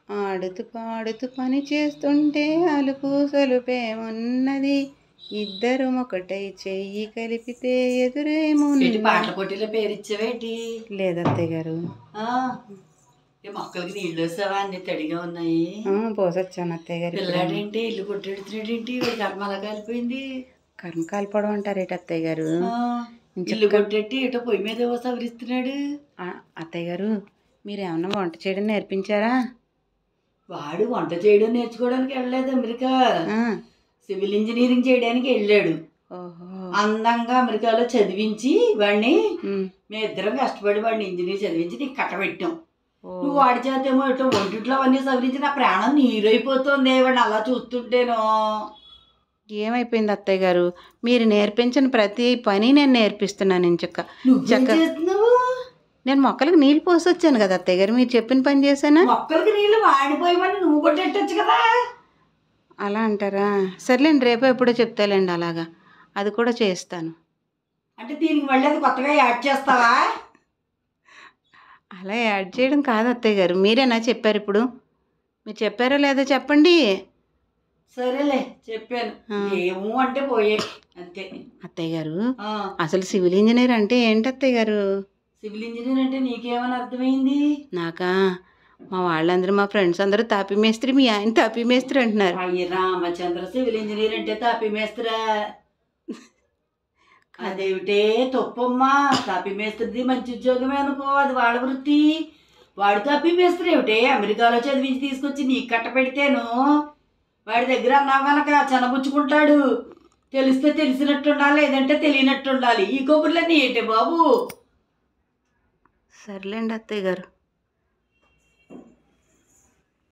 ఆడుతూ పాడుతూ పని చేస్తుంటే అలుపు సలుపేమున్నది, ఇద్దరు ఒకటై చెయ్యి కలిపితే ఎదురేమున్నది. పాటల పోటీలో పేరిచ్చావేటి? లేదత్తయ్య గారు. మొక్కలకి నీళ్ళు వేసావా? అన్ని తడిగా ఉన్నాయి. పోసొచ్చాను అత్తయ్య గారు. పిల్లాడేంటి ఇల్లు కొట్టెడుతున్నాడేంటి? కర్మ అలా కాలిపోయింది. కర్మ కాలిపోవడం అంటారేటి అత్తయ్య గారు? ఇల్లు కొట్టెట్టి ఇటో పొయ్యి మీద సవరిస్తున్నాడు. అత్తయ్య గారు, మీరు ఏమన్నా వంట చేయడం నేర్పించారా? వాడు వంట చేయడం నేర్చుకోవడానికి వెళ్ళలేదు అమెరికా, సివిల్ ఇంజనీరింగ్ చేయడానికి వెళ్ళాడు. అందంగా అమెరికాలో చదివించి వాడిని మేమిద్దరం కష్టపడి వాడిని ఇంజనీర్ చదివించి నీకు కట్టబెట్టాం. నువ్వు వాడి చేతేమో ఇట్లా ఒంటిట్లో అవన్నీ సవరించి నా ప్రాణం నీరైపోతుంది వాడిని అలా చూస్తుంటేనో. ఏమైపోయింది అత్తయ్య గారు? మీరు నేర్పించిన ప్రతి పని నేను నేర్పిస్తున్నాను. నేను మొక్కలకు నీళ్ళు పోసొచ్చాను కదా అత్తయ్య గారు, మీరు చెప్పిన పని చేశానా? మొక్కలకి నీళ్ళు వాడిపోయమని నువ్వు కొట్టేట్టచ్చు కదా. అలా అంటారా? సర్లేండి, రేపు ఎప్పుడో చెప్తాలేండి. అలాగా అది కూడా చేస్తాను. అంటే దీనికి మళ్ళీ అది కొత్తగా యాడ్ చేస్తావా? అలా యాడ్ చేయడం కాదు అత్తయ్య గారు, మీరేనా చెప్పారు ఇప్పుడు? మీరు చెప్పారో లేదో చెప్పండి. సరేలే చెప్పాను, ఏమో అంటే పోయే అంతే. అత్తయ్య గారు, అసలు సివిల్ ఇంజనీర్ అంటే ఏంటి అత్తయ్య గారు? సివిల్ ఇంజనీర్ అంటే నీకేమని అర్థమైంది? నాకా, మా వాళ్ళందరూ, మా ఫ్రెండ్స్ అందరూ తాపీ మేస్త్రి, మీ ఆయన తాపీ మేస్త్రి అంటున్నారు. అయ్యి రామచంద్ర, సివిల్ ఇంజనీర్ అంటే తాపీ మేస్త్రా? అదేమిటే తప్పమ్మా, తాపీ మేస్త్రిది మంచి ఉద్యోగమే అనుకో, అది వాళ్ళ వృత్తి. వాడు తాపీ మేస్త్రి ఏమిటే? అమెరికాలో చదివించి తీసుకొచ్చి నీకు కట్ట పెడితేను వాడి దగ్గర అన్నావు కనుక చనబుచ్చుకుంటాడు. తెలిస్తే తెలిసినట్టుండాలి, లేదంటే తెలియనట్టుండాలి. ఈ కబుర్లన్నీ ఏంటి బాబు? సర్లేండి అత్తయ్య గారు.